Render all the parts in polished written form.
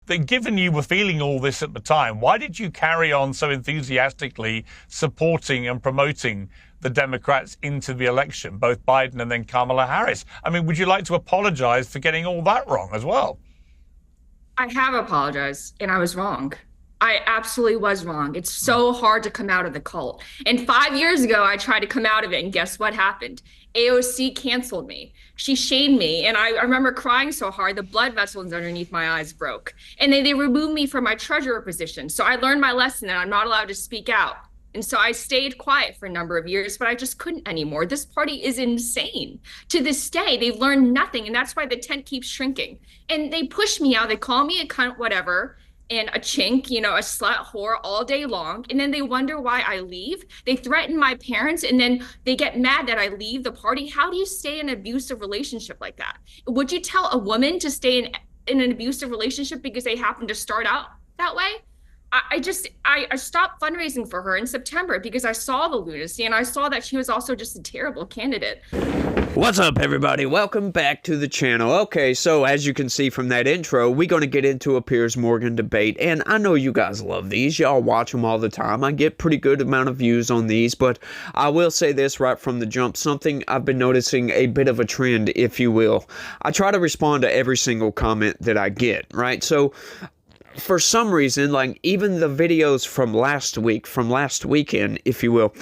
that given you were feeling all this at the time, why did you carry on so enthusiastically supporting and promoting the Democrats into the election, both Biden and then Kamala Harris? I mean, would you like to apologize for getting all that wrong as well? I have apologized, and I was wrong. I absolutely was wrong. It's so hard to come out of the cult. And 5 years ago, I tried to come out of it, and guess what happened? AOC canceled me. She shamed me, and I remember crying so hard, the blood vessels underneath my eyes broke. And they removed me from my treasurer position. So I learned my lesson that I'm not allowed to speak out. And so I stayed quiet for a number of years, but I just couldn't anymore. This party is insane. To this day, they've learned nothing, and that's why the tent keeps shrinking. And they push me out. They call me a cunt, whatever, and a chink, you know, a slut, whore all day long. And then they wonder why I leave. They threaten my parents, and then they get mad that I leave the party. How do you stay in an abusive relationship like that? Would you tell a woman to stay in an abusive relationship because they happen to start out that way? I stopped fundraising for her in September because I saw the lunacy, and I saw that she was also just a terrible candidate. What's up, everybody? Welcome back to the channel. Okay, so as you can see from that intro, we're going to get into a Piers Morgan debate, and I know you guys love these. Y'all watch them all the time. I get pretty good amount of views on these, but I will say this right from the jump, something I've been noticing a bit of a trend, if you will. I try to respond to every single comment that I get, right? So for some reason, like even the videos from last weekend, if you will,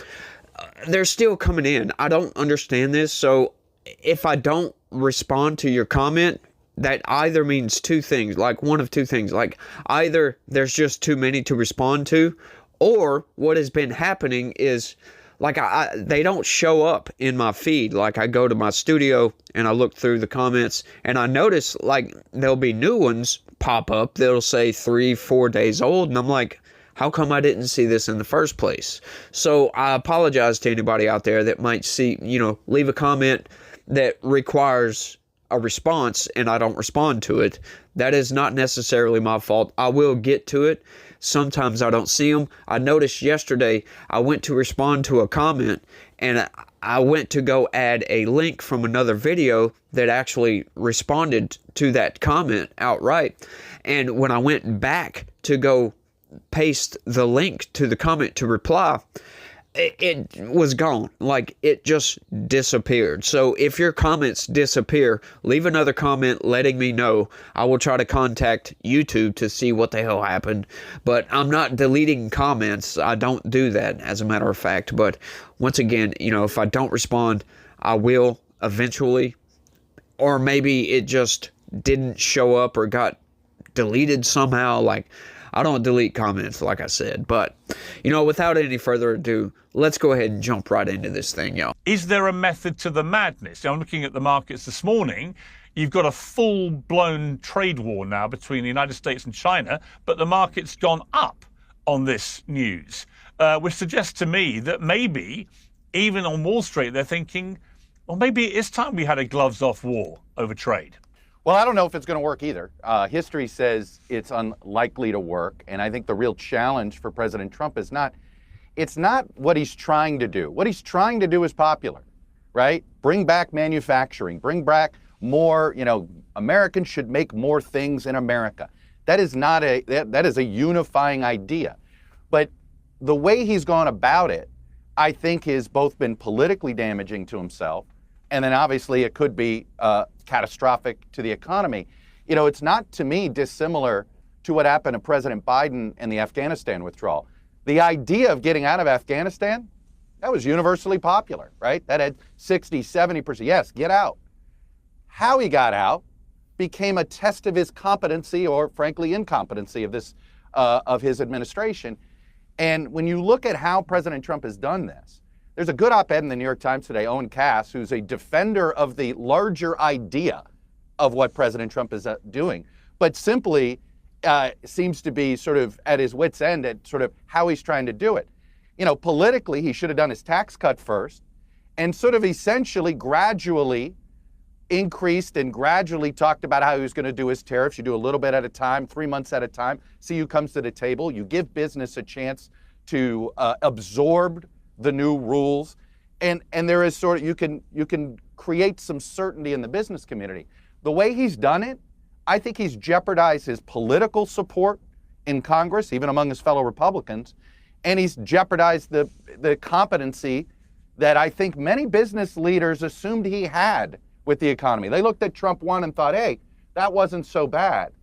they're still coming in. I don't understand this. So if I don't respond to your comment, that either means two things, like one of two things. Like either there's just too many to respond to, or what has been happening is like they don't show up in my feed. Like I go to my studio and I look through the comments and I notice like there'll be new ones pop up that'll say 3-4 days old, and I'm like, how come I didn't see this in the first place? So I apologize to anybody out there that might see, you know, leave a comment that requires a response and I don't respond to it. That is not necessarily my fault. I will get to it. Sometimes I don't see them. I noticed yesterday I went to respond to a comment and I went to go add a link from another video that actually responded to that comment outright. And when I went back to go paste the link to the comment to reply, it was gone. Like it just disappeared. So if your comments disappear, leave another comment letting me know. I will try to contact YouTube to see what the hell happened. But I'm not deleting comments. I don't do that, as a matter of fact. But once again, you know, if I don't respond, I will eventually. Or maybe it just didn't show up or got deleted somehow. Like, I don't delete comments, like I said. But, you know, without any further ado, let's go ahead and jump right into this thing, y'all. Is there a method to the madness? I'm looking at the markets this morning. You've got a full-blown trade war now between the United States and China, but the market's gone up on this news, which suggests to me that maybe, even on Wall Street, they're thinking, well, maybe it is time we had a gloves-off war over trade. Well, I don't know if it's going to work either. History says it's unlikely to work, and I think the real challenge for President Trump is it's not what he's trying to do. What he's trying to do is popular, right? Bring back manufacturing, bring back more, you know, Americans should make more things in America. That is not that is a unifying idea. But the way he's gone about it, I think, has both been politically damaging to himself, and then obviously it could be catastrophic to the economy. You know, it's not, to me, dissimilar to what happened to President Biden and the Afghanistan withdrawal. The idea of getting out of Afghanistan, that was universally popular, right? That had 60, 70%, yes, get out. How he got out became a test of his competency, or frankly incompetency, of his administration. And when you look at how President Trump has done this, there's a good op-ed in the New York Times today, Owen Cass, who's a defender of the larger idea of what President Trump is doing, but simply seems to be sort of at his wit's end at sort of how he's trying to do it. You know, politically, he should have done his tax cut first and sort of essentially gradually increased and gradually talked about how he was going to do his tariffs. You do a little bit at a time, 3 months at a time, see who comes to the table. You give business a chance to absorb the new rules, and there is sort of, you can create some certainty in the business community. The way he's done it, I think he's jeopardized his political support in Congress, even among his fellow Republicans, and he's jeopardized the competency that I think many business leaders assumed he had with the economy. They looked at Trump 1 and thought, hey, that wasn't so bad.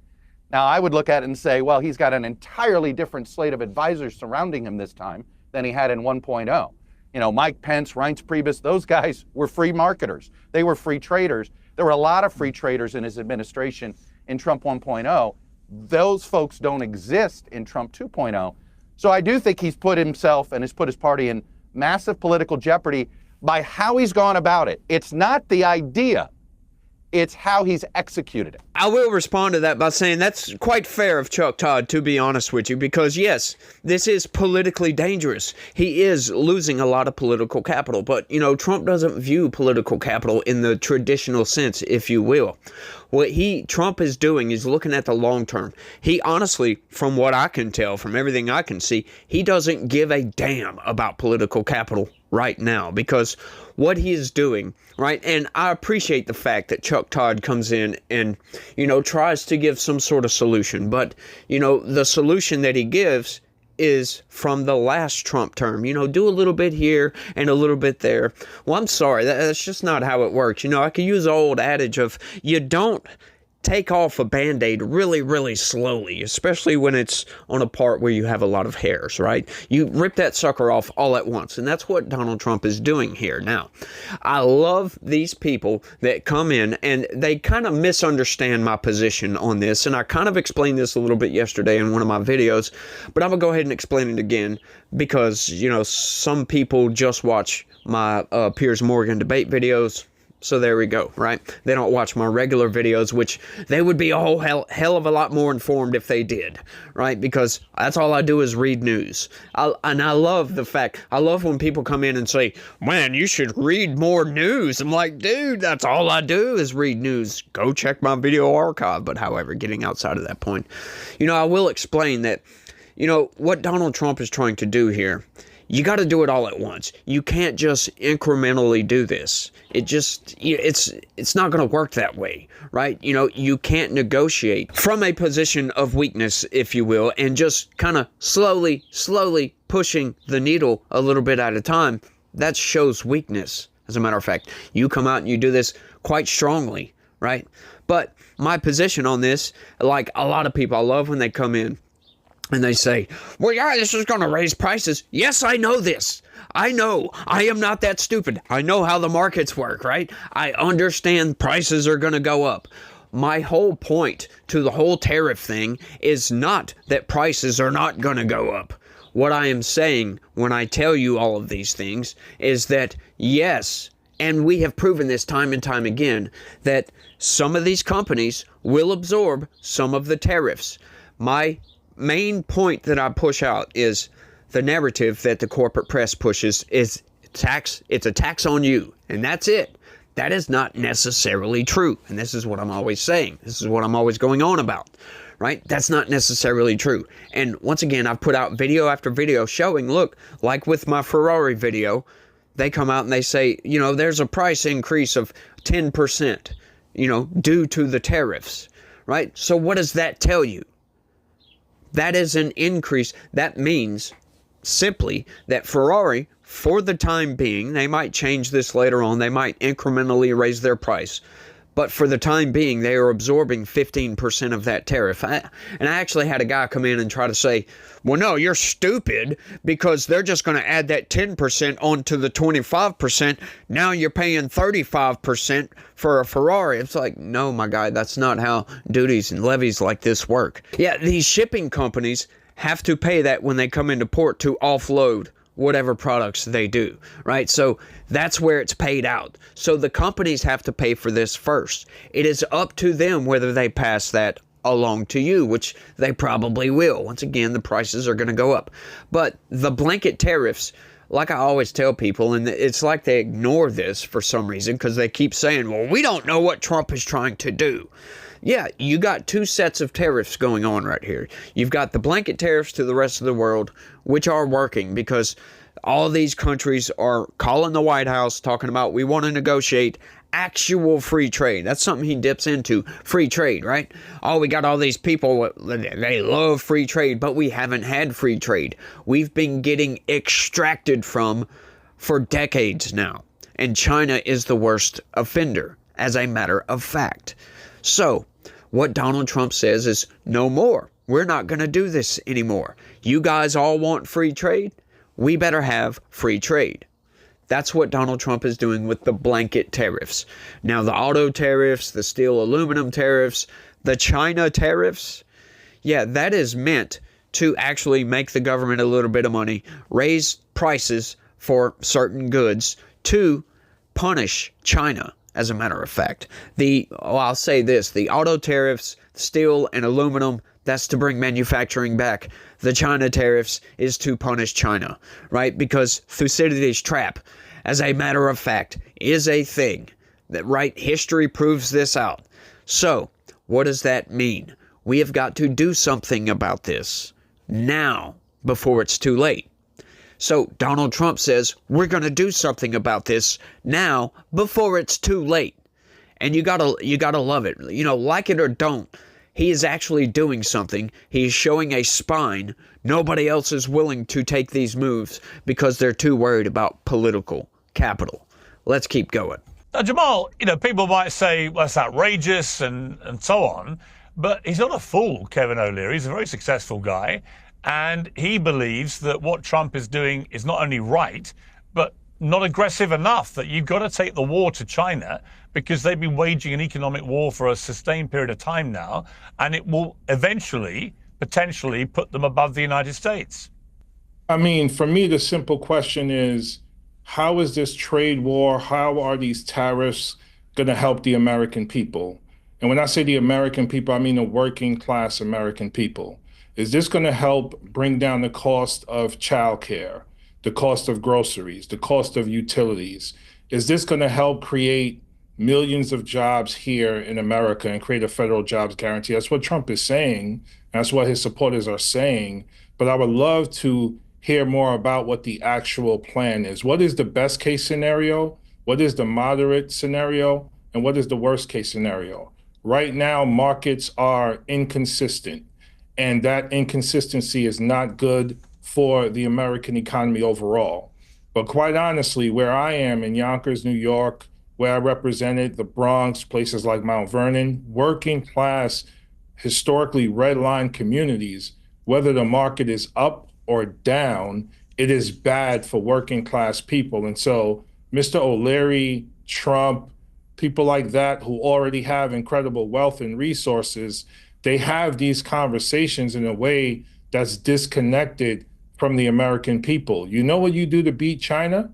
Now, I would look at it and say, well, he's got an entirely different slate of advisors surrounding him this time than he had in 1.0. You know, Mike Pence, Reince Priebus, those guys were free marketers. They were free traders. There were a lot of free traders in his administration in Trump 1.0. Those folks don't exist in Trump 2.0. So I do think he's put himself and has put his party in massive political jeopardy by how he's gone about it. It's not the idea. It's how he's executed it. I will respond to that by saying that's quite fair of Chuck Todd, to be honest with you, because yes, this is politically dangerous. He is losing a lot of political capital, but you know, Trump doesn't view political capital in the traditional sense, if you will. What Trump is doing is looking at the long term. He honestly, from what I can tell, from everything I can see, he doesn't give a damn about political capital right now, because what he is doing, right, and I appreciate the fact that Chuck Todd comes in and, you know, tries to give some sort of solution, but, you know, the solution that he gives is from the last Trump term. You know, do a little bit here and a little bit there. Well, I'm sorry, that's just not how it works. You know, I could use the old adage of you don't take off a Band-Aid really, really slowly, especially when it's on a part where you have a lot of hairs, right? You rip that sucker off all at once, and that's what Donald Trump is doing here. Now, I love these people that come in and they kind of misunderstand my position on this, and I kind of explained this a little bit yesterday in one of my videos, but I'm going to go ahead and explain it again because, you know, some people just watch my Piers Morgan debate videos. So there we go, right? They don't watch my regular videos, which they would be a whole hell of a lot more informed if they did, right? Because that's all I do is read news. And I love the fact, I love when people come in and say, man, you should read more news. I'm like, dude, that's all I do is read news. Go check my video archive. But however, getting outside of that point, you know, I will explain that, you know, what Donald Trump is trying to do here, you got to do it all at once. You can't just incrementally do this. It's not going to work that way, right? You know, you can't negotiate from a position of weakness, if you will, and just kind of slowly pushing the needle a little bit at a time. That shows weakness. As a matter of fact, you come out and you do this quite strongly, right? But my position on this, like a lot of people, I love when they come in and they say, well, yeah, this is going to raise prices. Yes, I know this. I know. I am not that stupid. I know how the markets work, right? I understand prices are going to go up. My whole point to the whole tariff thing is not that prices are not going to go up. What I am saying when I tell you all of these things is that, yes, and we have proven this time and time again, that some of these companies will absorb some of the tariffs. My main point that I push out is the narrative that the corporate press pushes is tax. It's a tax on you, and that's it. That is not necessarily true, and this is what I'm always saying. This is what I'm always going on about, right? That's not necessarily true. And once again, I've put out video after video showing, look, like with my Ferrari video, they come out and they say, you know, there's a price increase of 10%, you know, due to the tariffs, right? So what does that tell you? That is an increase. That means simply that Ferrari, for the time being, they might change this later on. They might incrementally raise their price. But for the time being, they are absorbing 15% of that tariff. And I actually had a guy come in and try to say, well, no, you're stupid because they're just going to add that 10% onto the 25%. Now you're paying 35% for a Ferrari. It's like, no, my guy, that's not how duties and levies like this work. Yeah, these shipping companies have to pay that when they come into port to offload whatever products they do, right? So that's where it's paid out. So the companies have to pay for this first. It is up to them whether they pass that along to you, which they probably will. Once again, the prices are going to go up. But the blanket tariffs, like I always tell people, and it's like they ignore this for some reason because they keep saying, well, we don't know what Trump is trying to do. Yeah, you got two sets of tariffs going on right here. You've got the blanket tariffs to the rest of the world, which are working because All these countries are calling the White House, talking about we want to negotiate actual free trade. That's something he dips into, free trade, right? Oh, we got all these people, they love free trade, but we haven't had free trade. We've been getting extracted from for decades now. And China is the worst offender, as a matter of fact. So, what Donald Trump says is, no more. We're not going to do this anymore. You guys all want free trade? We better have free trade. That's what Donald Trump is doing with the blanket tariffs. Now, the auto tariffs, the steel aluminum tariffs, the China tariffs, yeah, that is meant to actually make the government a little bit of money, raise prices for certain goods to punish China, as a matter of fact. I'll say this, the auto tariffs, steel and aluminum, that's to bring manufacturing back. The China tariffs is to punish China, right? Because Thucydides' trap, as a matter of fact, is a thing. That, right? History proves this out. So, what does that mean? We have got to do something about this now, before it's too late. So, Donald Trump says, we're going to do something about this now, before it's too late. And you gotta love it. You know, like it or don't, he is actually doing something. He's showing a spine. Nobody else is willing to take these moves because they're too worried about political capital. Let's keep going. Now, Jamal, you know, people might say, well, that's outrageous and so on, but he's not a fool, Kevin O'Leary. He's a very successful guy, and he believes that what Trump is doing is not only right, but not aggressive enough, that you've got to take the war to China because they've been waging an economic war for a sustained period of time now, and it will eventually, potentially, put them above the United States. I mean, for me, the simple question is, how is this trade war, how are these tariffs going to help the American people? And when I say the American people, I mean the working class American people. Is this going to help bring down the cost of childcare, the cost of groceries, the cost of utilities? Is this going to help create millions of jobs here in America and create a federal jobs guarantee? That's what Trump is saying. That's what his supporters are saying. But I would love to hear more about what the actual plan is. What is the best case scenario? What is the moderate scenario? And what is the worst case scenario? Right now, markets are inconsistent, and that inconsistency is not good for the American economy overall. But quite honestly, where I am in Yonkers, New York, where I represented the Bronx, places like Mount Vernon, working class, historically redline communities, whether the market is up or down, it is bad for working class people. And so Mr. O'Leary, Trump, people like that who already have incredible wealth and resources, they have these conversations in a way that's disconnected from the American people. You know what you do to beat China?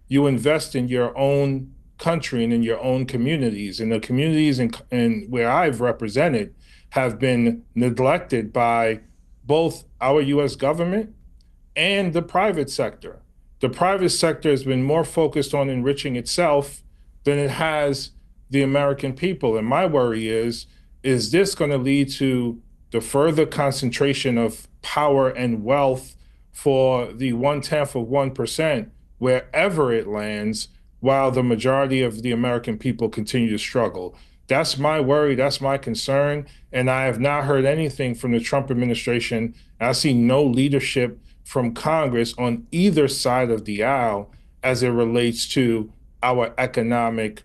You invest in your own country and in your own communities. And the communities in where I've represented have been neglected by both our US government and the private sector. The private sector has been more focused on enriching itself than it has the American people. And my worry is this going to lead to the further concentration of power and wealth for the 0.1% wherever it lands, while the majority of the American people continue to struggle? That's my worry. That's my concern. And I have not heard anything from the Trump administration. I see no leadership from Congress on either side of the aisle as it relates to our economic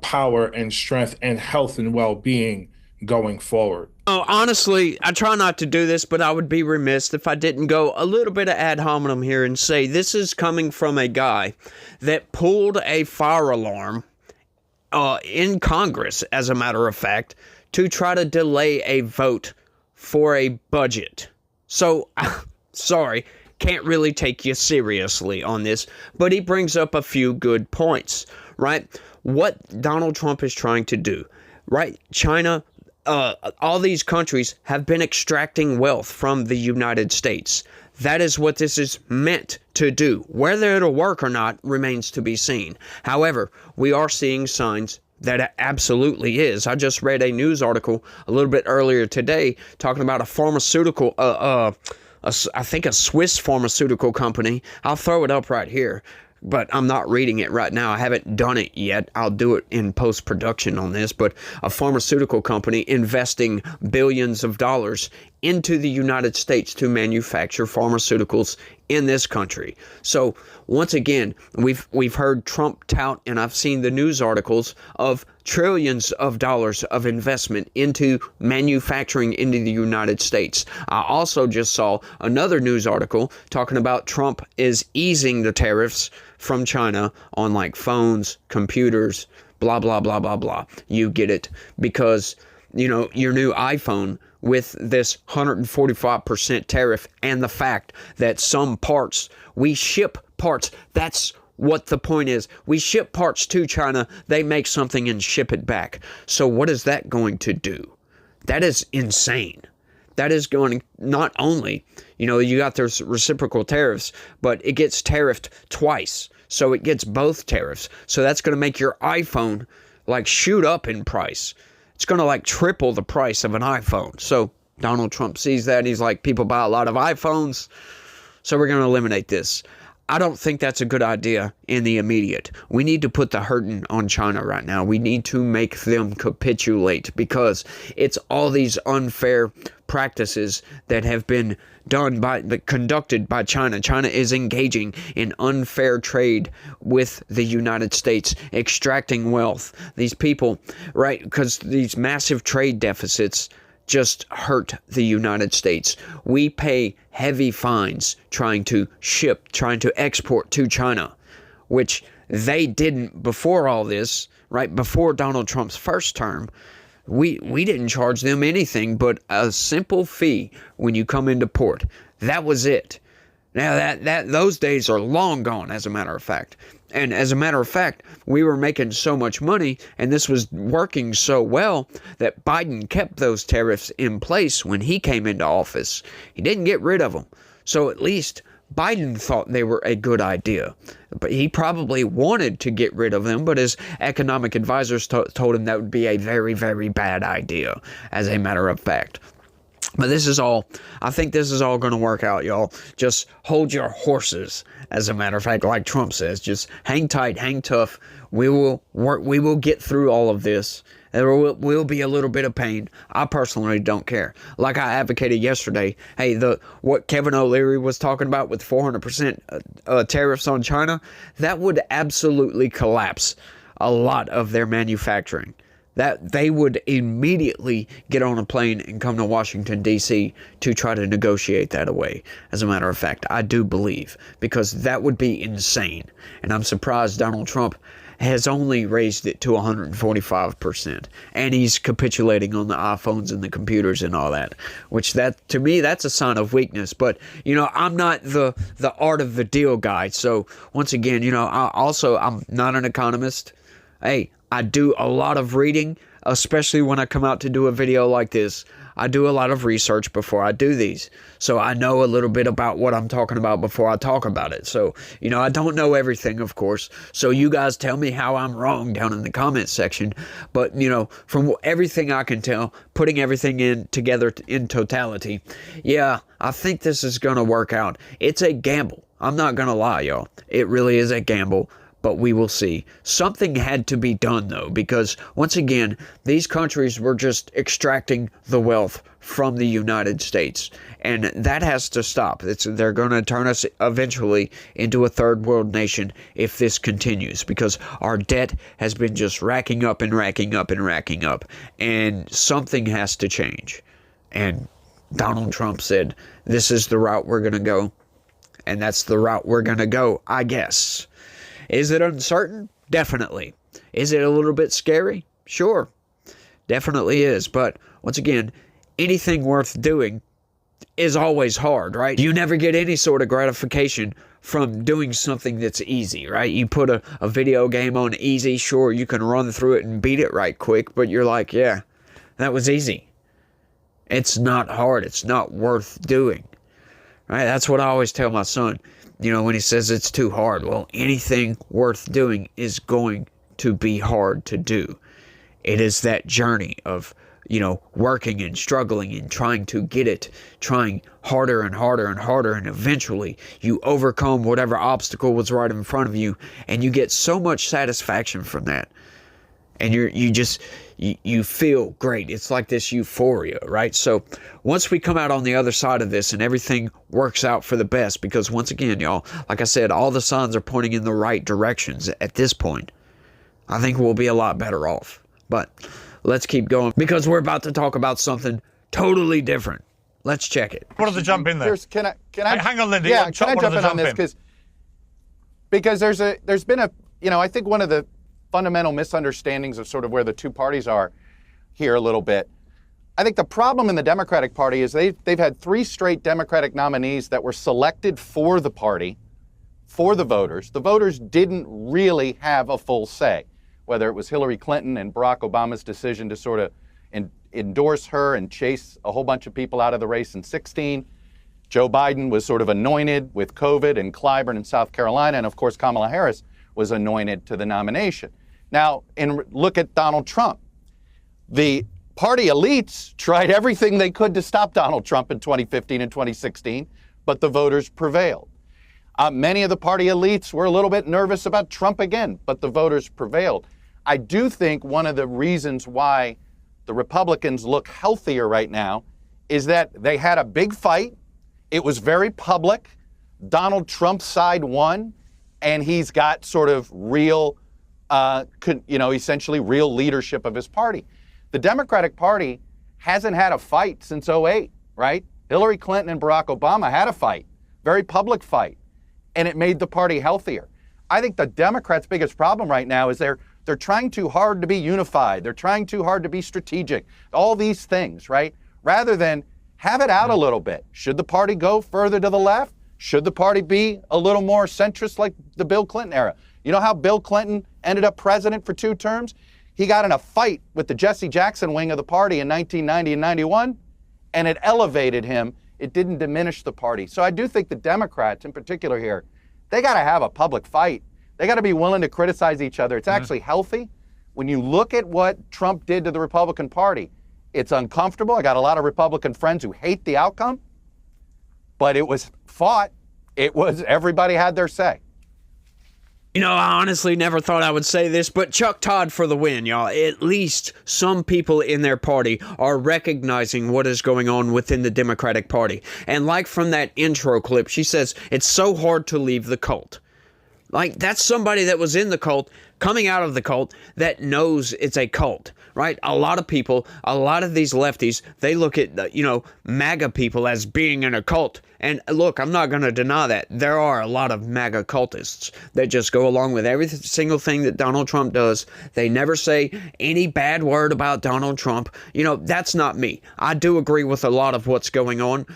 power and strength and health and well-being going forward. Oh, honestly, I try not to do this, but I would be remiss if I didn't go a little bit of ad hominem here and say this is coming from a guy that pulled a fire alarm in Congress, as a matter of fact, to try to delay a vote for a budget. So, sorry, can't really take you seriously on this, but he brings up a few good points, right? What Donald Trump is trying to do, right? China, all these countries have been extracting wealth from the United States. That is what this is meant to do. Whether it'll work or not remains to be seen. However, we are seeing signs that it absolutely is. I just read a news article a little bit earlier today talking about a pharmaceutical I think a Swiss pharmaceutical company. I'll throw it up right here, but I'm not reading it right now. I haven't done it yet. I'll do it in post-production on this, but a pharmaceutical company investing billions of dollars into the United States to manufacture pharmaceuticals in this country. So once again, we've heard Trump tout, and I've seen the news articles of trillions of dollars of investment into manufacturing into the United States. I also just saw another news article talking about Trump is easing the tariffs from China on like phones, computers, blah, blah, blah, blah, blah. You get it. Because, you know, your new iPhone with this 145% tariff and the fact that some parts, we ship parts, that's what the point is. We ship parts to China, they make something and ship it back. So what is that going to do? That is insane. That is going, not only, you know, you got those reciprocal tariffs, but it gets tariffed twice. So it gets both tariffs. So that's going to make your iPhone like shoot up in price. It's going to like triple the price of an iPhone. So Donald Trump sees that. He's like, people buy a lot of iPhones, so we're going to eliminate this. I don't think that's a good idea in the immediate. We need to put the hurting on China right now. We need to make them capitulate, because it's all these unfair practices that have been conducted by China. China is engaging in unfair trade with the United States, extracting wealth. These people, right, because these massive trade deficits just hurt the United States. We pay heavy fines trying to export to China, which they didn't before all this, right? Before Donald Trump's first term, we didn't charge them anything but a simple fee when you come into port. That was it. Now that those days are long gone, as a matter of fact. And as a matter of fact, we were making so much money and this was working so well that Biden kept those tariffs in place when he came into office. He didn't get rid of them. So at least Biden thought they were a good idea. But he probably wanted to get rid of them, but his economic advisors told him that would be a very, very bad idea, as a matter of fact. But I think this is all going to work out, y'all. Just hold your horses, as a matter of fact, like Trump says. Just hang tight, hang tough. We will get through all of this. There will be a little bit of pain. I personally don't care. Like I advocated yesterday, hey, what Kevin O'Leary was talking about with 400% tariffs on China, that would absolutely collapse a lot of their manufacturing. That they would immediately get on a plane and come to Washington, D.C. to try to negotiate that away. As a matter of fact, I do believe, because that would be insane. And I'm surprised Donald Trump has only raised it to 145%. And he's capitulating on the iPhones and the computers and all that. Which, that to me, that's a sign of weakness. But, you know, I'm not the art of the deal guy. So, once again, you know, I'm not an economist. Hey, I do a lot of reading, especially when I come out to do a video like this. I do a lot of research before I do these. So I know a little bit about what I'm talking about before I talk about it. So, you know, I don't know everything, of course. So you guys tell me how I'm wrong down in the comments section. But, you know, from everything I can tell, putting everything together in totality, yeah, I think this is going to work out. It's a gamble. I'm not going to lie, y'all. It really is a gamble. But we will see. Something had to be done, though, because, once again, these countries were just extracting the wealth from the United States. And that has to stop. They're going to turn us eventually into a third world nation if this continues, because our debt has been just racking up and racking up and racking up. And something has to change. And Donald Trump said, this is the route we're going to go. And that's the route we're going to go, I guess. Is it uncertain? Definitely. Is it a little bit scary? Sure. Definitely is. But once again, anything worth doing is always hard, right? You never get any sort of gratification from doing something that's easy, right? You put a video game on easy, sure, you can run through it and beat it right quick, but you're like, yeah, that was easy. It's not hard. It's not worth doing, right? That's what I always tell my son. You know, when he says it's too hard, well, anything worth doing is going to be hard to do. It is that journey of working and struggling and trying to get it, trying harder and harder and harder, and eventually you overcome whatever obstacle was right in front of you, and you get so much satisfaction from that. And you feel great. It's like this euphoria, right? So once we come out on the other side of this and everything works out for the best, because once again, y'all, like I said, all the signs are pointing in the right directions at this point, I think we'll be a lot better off. But let's keep going, because we're about to talk about something totally different. Let's check it. What does the jump in there? Can I hang on, Lindy? Yeah, can I jump in on this? Because there's been I think one of the fundamental misunderstandings of sort of where the two parties are here a little bit. I think the problem in the Democratic Party is they've had 3 straight Democratic nominees that were selected for the party, for the voters. The voters didn't really have a full say, whether it was Hillary Clinton and Barack Obama's decision to sort of endorse her and chase a whole bunch of people out of the race in 2016. Joe Biden was sort of anointed with COVID and Clyburn in South Carolina, and of course Kamala Harris was anointed to the nomination. Now, look at Donald Trump. The party elites tried everything they could to stop Donald Trump in 2015 and 2016, but the voters prevailed. Many of the party elites were a little bit nervous about Trump again, but the voters prevailed. I do think one of the reasons why the Republicans look healthier right now is that they had a big fight. It was very public. Donald Trump's side won, and he's got sort of real essentially real leadership of his party. The Democratic Party hasn't had a fight since 2008, right? Hillary Clinton and Barack Obama had a fight, very public fight, and it made the party healthier. I think the Democrats' biggest problem right now is they're trying too hard to be unified. They're trying too hard to be strategic. All these things, right? Rather than have it out a little bit. Should the party go further to the left? Should the party be a little more centrist like the Bill Clinton era? You know how Bill Clinton ended up president for 2 terms? He got in a fight with the Jesse Jackson wing of the party in 1990 and 91, and it elevated him. It didn't diminish the party. So I do think the Democrats in particular here, they got to have a public fight. They got to be willing to criticize each other. It's actually healthy. When you look at what Trump did to the Republican Party, it's uncomfortable. I got a lot of Republican friends who hate the outcome, but it was fought. Everybody had their say. I honestly never thought I would say this, but Chuck Todd for the win, y'all. At least some people in their party are recognizing what is going on within the Democratic Party. And like from that intro clip, she says, it's so hard to leave the cult. Like, that's somebody that was in the cult, coming out of the cult, that knows it's a cult, right? A lot of people, a lot of these lefties, they look at, MAGA people as being in a cult. And look, I'm not going to deny that. There are a lot of MAGA cultists that just go along with every single thing that Donald Trump does. They never say any bad word about Donald Trump. That's not me. I do agree with a lot of what's going on,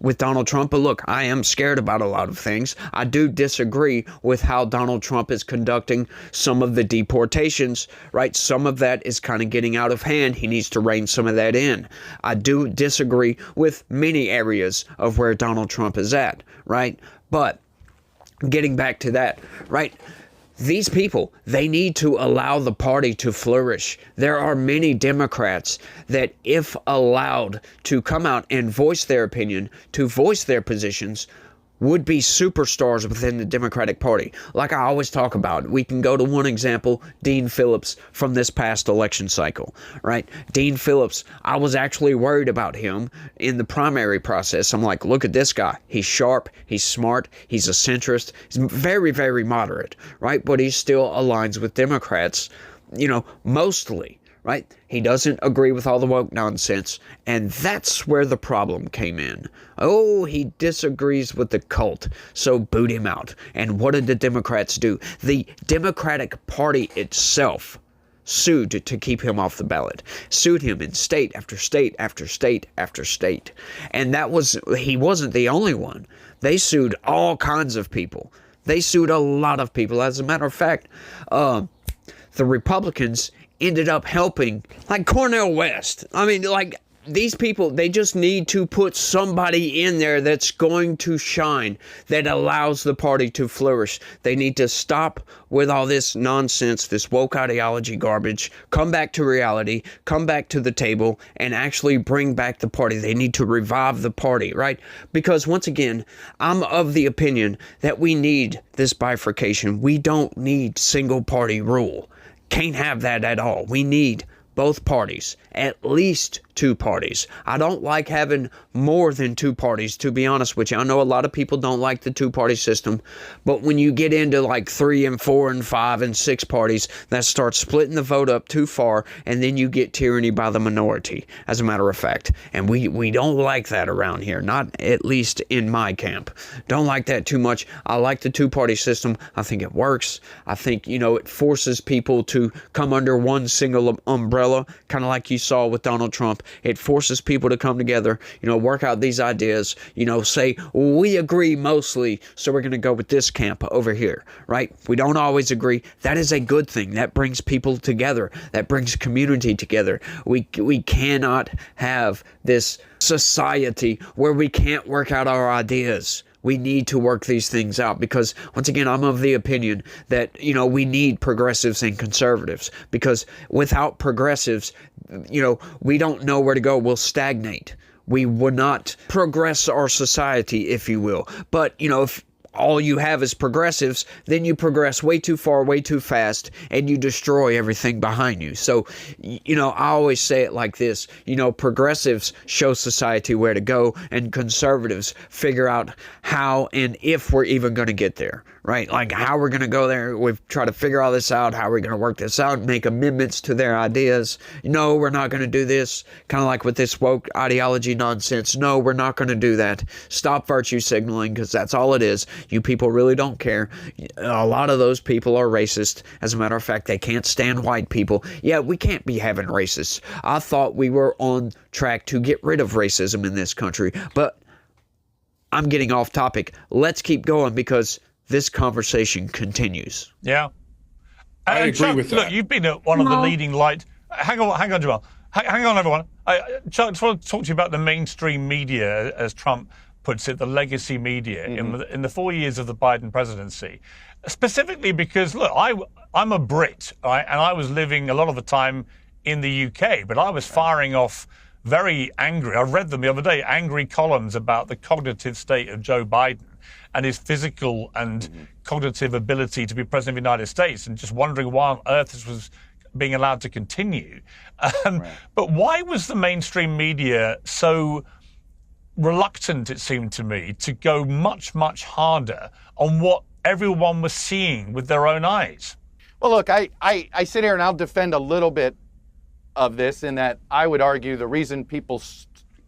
with Donald Trump. But look, I am scared about a lot of things. I do disagree with how Donald Trump is conducting some of the deportations, right? Some of that is kind of getting out of hand. He needs to rein some of that in. I do disagree with many areas of where Donald Trump is at, right? But getting back to that, right? These people, they need to allow the party to flourish. There are many Democrats that, if allowed to come out and voice their opinion, to voice their positions, would be superstars within the Democratic Party. Like I always talk about, we can go to one example, Dean Phillips from this past election cycle, right? Dean Phillips, I was actually worried about him in the primary process. I'm like, look at this guy. He's sharp, he's smart, he's a centrist, he's very, very moderate, right? But he still aligns with Democrats, mostly. Right? He doesn't agree with all the woke nonsense, and that's where the problem came in. Oh, he disagrees with the cult, so boot him out. And what did the Democrats do? The Democratic Party itself sued to keep him off the ballot, sued him in state after state after state after state. And he wasn't the only one. They sued all kinds of people. They sued a lot of people. As a matter of fact, the Republicans ended up helping, like Cornel West. I mean, like, these people, they just need to put somebody in there that's going to shine, that allows the party to flourish. They need to stop with all this nonsense, this woke ideology garbage, come back to reality, come back to the table, and actually bring back the party. They need to revive the party, right? Because once again, I'm of the opinion that we need this bifurcation. We don't need single party rule. Can't have that at all. We need both parties, at least two parties. I don't like having more than two parties, to be honest with you. I know a lot of people don't like the two-party system, but when you get into like 3 and 4 and 5 and 6 parties, that starts splitting the vote up too far, and then you get tyranny by the minority, as a matter of fact. And we don't like that around here, not at least in my camp. Don't like that too much. I like the two-party system. I think it works. I think, it forces people to come under one single umbrella, kind of like you saw with Donald Trump. It forces people to come together, work out these ideas, say, we agree mostly, so we're going to go with this camp over here, right? We don't always agree. That is a good thing. That brings people together. That brings community together. We cannot have this society where we can't work out our ideas. We need to work these things out because, once again, I'm of the opinion that, we need progressives and conservatives, because without progressives, we don't know where to go. We'll stagnate. We will not progress our society, if you will. But, if all you have is progressives, then you progress way too far, way too fast, and you destroy everything behind you. So, I always say it like this, progressives show society where to go, and conservatives figure out how and if we're even going to get there, right? Like how we're going to go there. We've tried to figure all this out, how we're going to work this out, make amendments to their ideas. No, we're not going to do this. Kind of like with this woke ideology nonsense. No, we're not going to do that. Stop virtue signaling, because that's all it is. You people really don't care. A lot of those people are racist. As a matter of fact, they can't stand white people. Yeah, we can't be having racists. I thought we were on track to get rid of racism in this country, but I'm getting off topic. Let's keep going because this conversation continues. Yeah. I agree Chuck, with that. Look, you've been one of the leading light. Hang on, Jamal. Hang on, everyone. Chuck, I just want to talk to you about the mainstream media, as Trump puts it, the legacy media in the 4 years of the Biden presidency. Specifically because, look, I'm a Brit, right, and I was living a lot of the time in the UK, but I was firing off very angry, I read them the other day, angry columns about the cognitive state of Joe Biden and his physical and cognitive ability to be president of the United States, and just wondering why on earth this was being allowed to continue. But why was the mainstream media so reluctant, it seemed to me, to go much, much harder on what everyone was seeing with their own eyes? Well, look, I sit here and I'll defend a little bit of this in that I would argue the reason people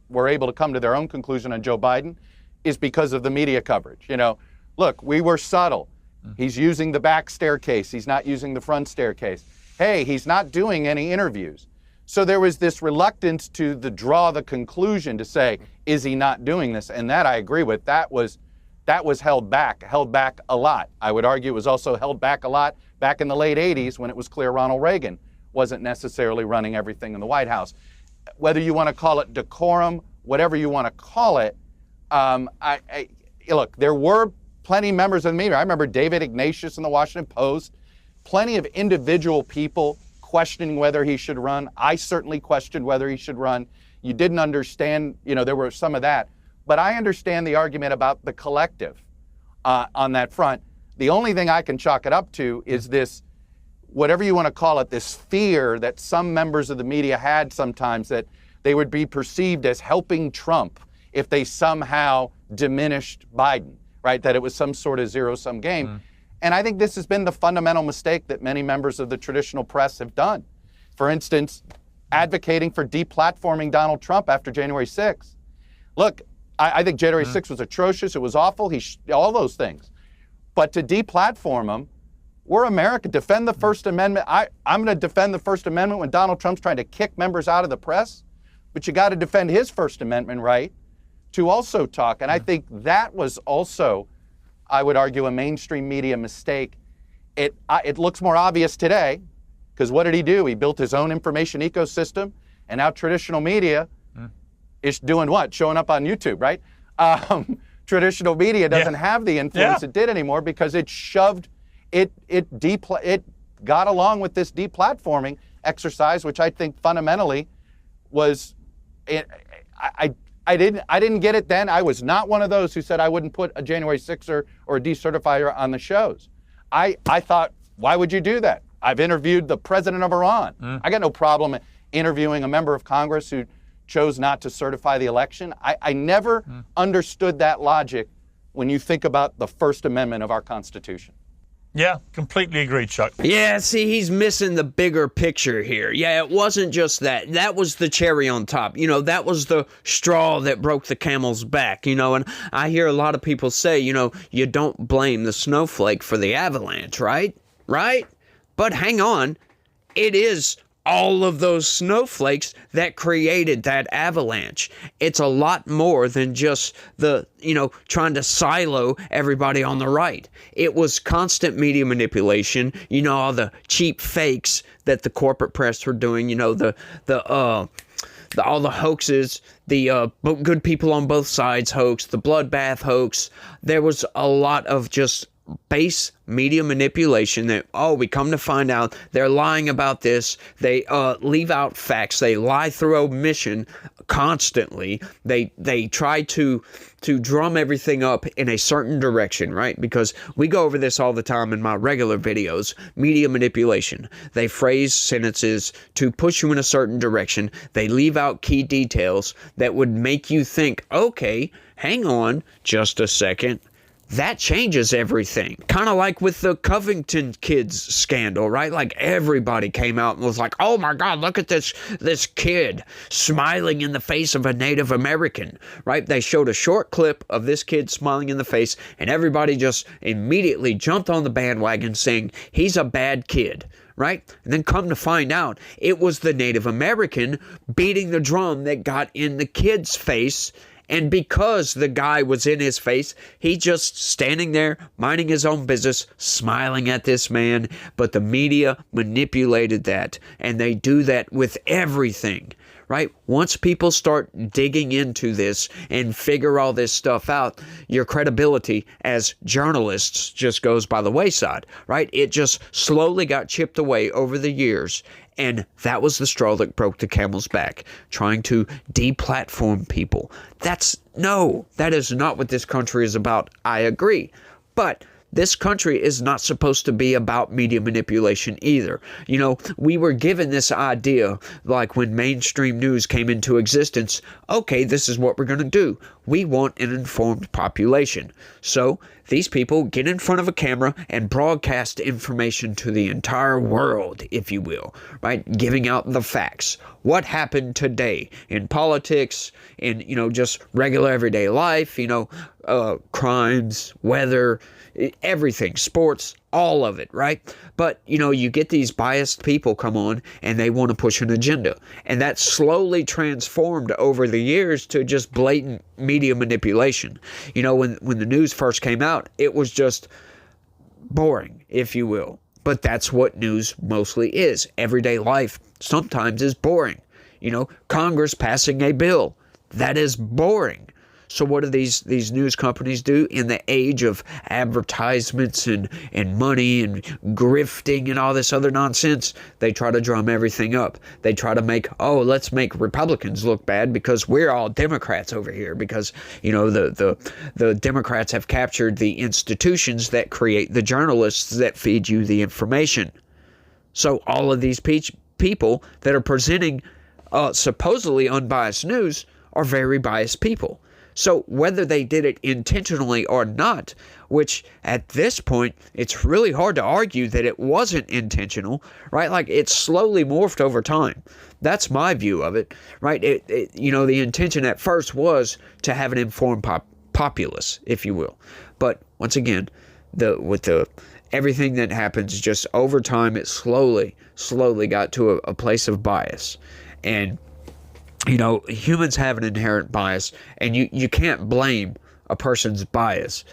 were able to come to their own conclusion on Joe Biden is because of the media coverage. Look, we were subtle. He's using the back staircase. He's not using the front staircase. Hey, he's not doing any interviews. So there was this reluctance to draw the conclusion to say, is he not doing this? And that I agree with. That was held back a lot. I would argue it was also held back a lot back in the late 80s when it was clear Ronald Reagan wasn't necessarily running everything in the White House. Whether you want to call it decorum, whatever you want to call it, look, there were plenty of members of the media. I remember David Ignatius in the Washington Post, plenty of individual people questioning whether he should run. I certainly questioned whether he should run. You didn't understand, there were some of that. But I understand the argument about the collective on that front. The only thing I can chalk it up to is this, whatever you want to call it, this fear that some members of the media had sometimes that they would be perceived as helping Trump if they somehow diminished Biden, right? That it was some sort of zero-sum game. And I think this has been the fundamental mistake that many members of the traditional press have done. For instance, advocating for deplatforming Donald Trump after January 6th. Look, I think January 6th was atrocious. It was awful. All those things. But to deplatform him, we're America. Defend the First Amendment. I'm going to defend the First Amendment when Donald Trump's trying to kick members out of the press. But you got to defend his First Amendment right to also talk. And I think that was also, I would argue, a mainstream media mistake. It looks more obvious today, because what did he do? He built his own information ecosystem, and now traditional media is doing what? Showing up on YouTube, right? Traditional media doesn't have the influence it did anymore because it shoved, it got along with this deplatforming exercise, which I think fundamentally was, I didn't get it then. I was not one of those who said I wouldn't put a January 6er or a decertifier on the shows. I thought, why would you do that? I've interviewed the president of Iran. I got no problem interviewing a member of Congress who chose not to certify the election. I never understood that logic when you think about the First Amendment of our Constitution. Yeah, completely agree, Chuck. Yeah, see, he's missing the bigger picture here. Yeah, it wasn't just that. That was the cherry on top. You know, that was the straw that broke the camel's back, you know, and I hear a lot of people say, you know, you don't blame the snowflake for the avalanche, right? Right? But hang on, it is all of those snowflakes that created that avalanche. It's a lot more than just the, you know, trying to silo everybody on the right. It was constant media manipulation, you know, all the cheap fakes that the corporate press were doing, you know, all the hoaxes, the good people on both sides hoax, the bloodbath hoax. There was a lot of just base media manipulation that, we come to find out they're lying about this. They leave out facts. They lie through omission constantly. They try to drum everything up in a certain direction, right? Because we go over this all the time in my regular videos. Media manipulation. They phrase sentences to push you in a certain direction. They leave out key details that would make you think, okay, hang on just a second. That changes everything. Kind of like with the Covington kids scandal, right? Like everybody came out and was like, oh my God, look at this kid smiling in the face of a Native American, right? They showed a short clip of this kid smiling in the face and everybody just immediately jumped on the bandwagon saying he's a bad kid. Right? And then come to find out, it was the Native American beating the drum that got in the kid's face. And because the guy was in his face, he just standing there, minding his own business, smiling at this man. But the media manipulated that, and they do that with everything, right? Once people start digging into this and figure all this stuff out, your credibility as journalists just goes by the wayside, right? It just slowly got chipped away over the years. And that was the straw that broke the camel's back, trying to deplatform people. That is not what this country is about. I agree. But this country is not supposed to be about media manipulation either. You know, we were given this idea, like when mainstream news came into existence, okay, this is what we're going to do. We want an informed population. So these people get in front of a camera and broadcast information to the entire world, if you will, right? Giving out the facts. What happened today in politics, in, you know, just regular everyday life, you know, crimes, weather, everything, sports, all of it, right? But, you know, you get these biased people come on and they want to push an agenda. And that slowly transformed over the years to just blatant media manipulation. You know, when the news first came out, it was just boring, if you will. But that's what news mostly is. Everyday life sometimes is boring. You know, Congress passing a bill, that is boring. So what do these news companies do in the age of advertisements and money and grifting and all this other nonsense? They try to drum everything up. They try to make, let's make Republicans look bad because we're all Democrats over here because, you know, the Democrats have captured the institutions that create the journalists that feed you the information. So all of these people that are presenting supposedly unbiased news are very biased people. So whether they did it intentionally or not, which at this point, it's really hard to argue that it wasn't intentional, right? Like it slowly morphed over time. That's my view of it, right? You know, the intention at first was to have an informed populace, if you will. But once again, with everything that happens just over time, it slowly got to a place of bias. And you know, humans have an inherent bias, and you can't blame a person's bias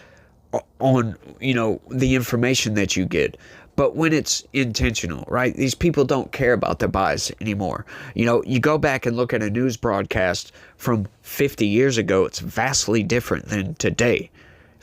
on, you know, the information that you get. But when it's intentional, right? These people don't care about their bias anymore. You know, you go back and look at a news broadcast from 50 years ago, it's vastly different than today.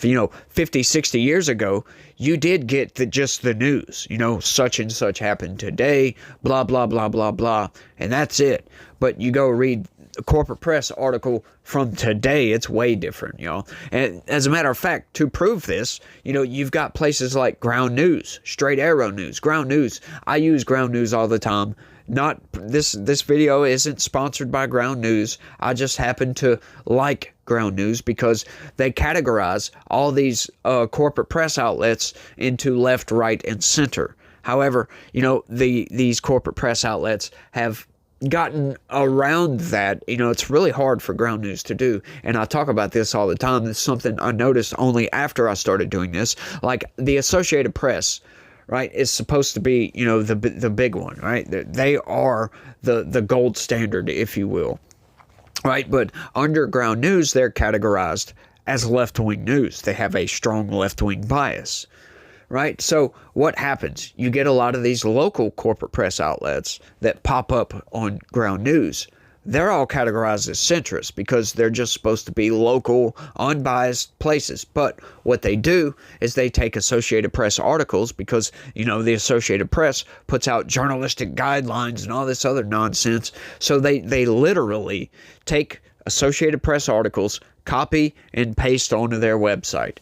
You know, 50, 60 years ago, you did get just the news, you know, such and such happened today, blah, blah, blah, blah, blah, and that's it. But you go read a corporate press article from today, it's way different, you know. And as a matter of fact, to prove this, you know, you've got places like Ground News, Straight Arrow News, Ground News. I use Ground News all the time. Not this video isn't sponsored by Ground News. I just happen to like Ground News because they categorize all these corporate press outlets into left, right, and center. However, you know, these corporate press outlets have gotten around that. You know, it's really hard for Ground News to do, and I talk about this all the time. It's something I noticed only after I started doing this. Like the Associated Press, right, is supposed to be, you know, the big one, right? They are the gold standard, if you will, right? But under Ground News, they're categorized as left-wing news. They have a strong left-wing bias, right? So what happens? You get a lot of these local corporate press outlets that pop up on Ground News. They're all categorized as centrist because they're just supposed to be local, unbiased places. But what they do is they take Associated Press articles because, you know, the Associated Press puts out journalistic guidelines and all this other nonsense. So they literally take Associated Press articles, copy and paste onto their website.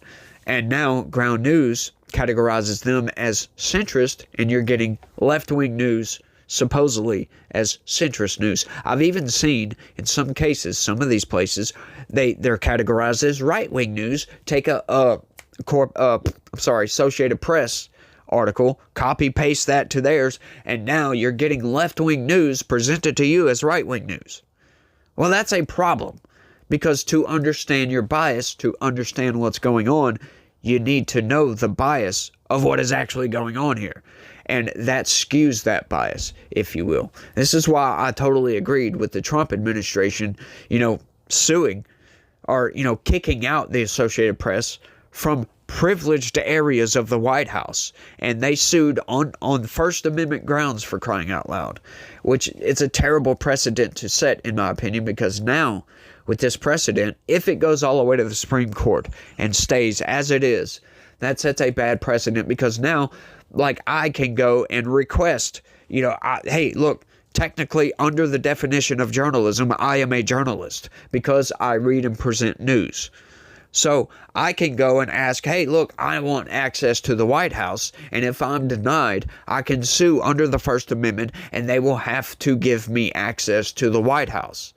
And now Ground News categorizes them as centrist, and you're getting left-wing news supposedly as centrist news. I've even seen, in some cases, some of these places, they're categorized as right-wing news. Take Associated Press article, copy-paste that to theirs, and now you're getting left-wing news presented to you as right-wing news. Well, that's a problem, because to understand your bias, to understand what's going on, you need to know the bias of what is actually going on here. And that skews that bias, if you will. This is why I totally agreed with the Trump administration, you know, suing or, you know, kicking out the Associated Press from privileged areas of the White House. And they sued on First Amendment grounds, for crying out loud, which it's a terrible precedent to set, in my opinion, because now with this precedent, if it goes all the way to the Supreme Court and stays as it is, that sets a bad precedent, because now, like, I can go and request, you know, hey, look, technically under the definition of journalism, I am a journalist because I read and present news. So I can go and ask, hey, look, I want access to the White House, and if I'm denied, I can sue under the First Amendment, and they will have to give me access to the White House.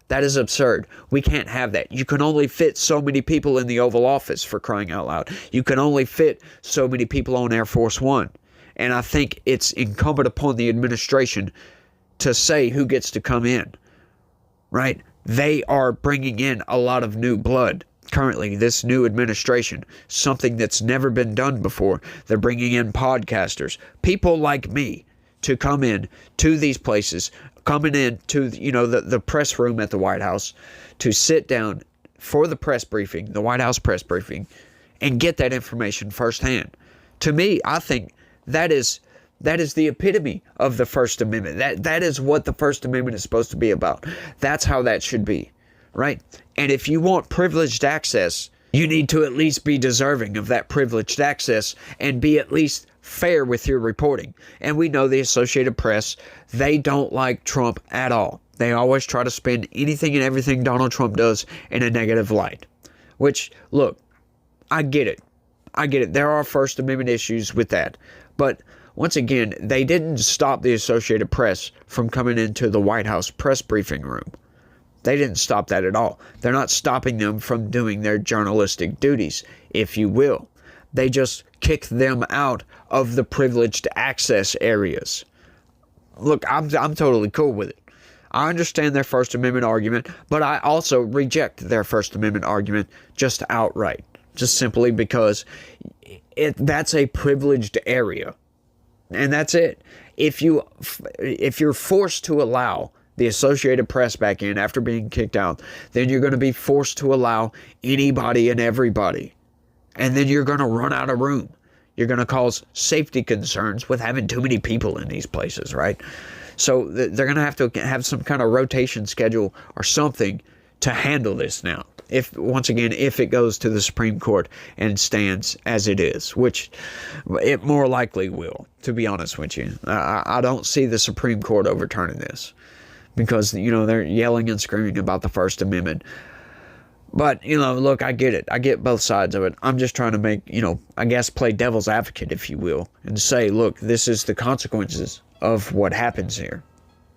That is absurd. We can't have that. You can only fit so many people in the Oval Office, for crying out loud. You can only fit so many people on Air Force One. And I think it's incumbent upon the administration to say who gets to come in, right? They are bringing in a lot of new blood. Currently, this new administration, something that's never been done before. They're bringing in podcasters, people like me, to come in to these places, coming in to, you know, the press room at the White House, to sit down for the press briefing, the White House press briefing, and get that information firsthand. To me, I think that is the epitome of the First Amendment. That is what the First Amendment is supposed to be about. That's how that should be, right? And if you want privileged access, you need to at least be deserving of that privileged access and be at least fair with your reporting. And we know the Associated Press, they don't like Trump at all. They always try to spin anything and everything Donald Trump does in a negative light. Which, look, I get it. There are First Amendment issues with that. But once again, they didn't stop the Associated Press from coming into the White House press briefing room. They didn't stop that at all. They're not stopping them from doing their journalistic duties, if you will. They just kicked them out of the privileged access areas. Look, I'm totally cool with it. I understand their First Amendment argument, but I also reject their First Amendment argument just outright. Just simply because that's a privileged area. And that's it. If you're forced to allow the Associated Press back in after being kicked out, then you're going to be forced to allow anybody and everybody. And then you're going to run out of room. You're going to cause safety concerns with having too many people in these places, right? So they're going to have some kind of rotation schedule or something to handle this now. If it goes to the Supreme Court and stands as it is, which it more likely will, to be honest with you. I don't see the Supreme Court overturning this because, they're yelling and screaming about the First Amendment. But, look, I get it. I get both sides of it. I'm just trying to make, I guess play devil's advocate, if you will, and say, look, this is the consequences of what happens here.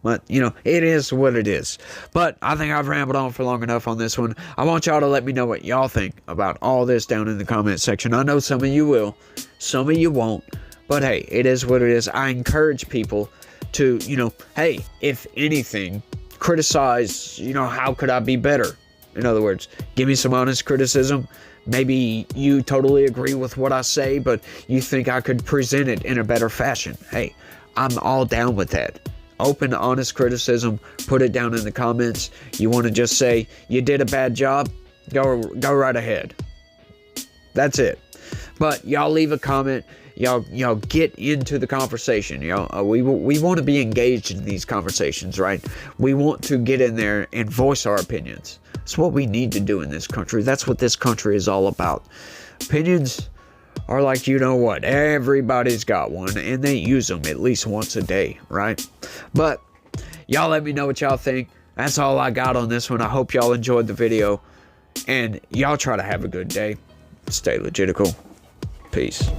But, it is what it is. But I think I've rambled on for long enough on this one. I want y'all to let me know what y'all think about all this down in the comment section. I know some of you will. Some of you won't. But, hey, it is what it is. I encourage people to, hey, if anything, criticize, how could I be better? In other words, give me some honest criticism. Maybe you totally agree with what I say, but you think I could present it in a better fashion. Hey, I'm all down with that. Open, honest criticism. Put it down in the comments. You want to just say you did a bad job? Go right ahead. That's it. But y'all leave a comment. Y'all get into the conversation. We want to be engaged in these conversations, right? We want to get in there and voice our opinions. It's what we need to do in this country. That's what this country is all about. Opinions are like, what? Everybody's got one, and they use them at least once a day, right? But y'all let me know what y'all think. That's all I got on this one. I hope y'all enjoyed the video, and y'all try to have a good day. Stay legitical. Peace.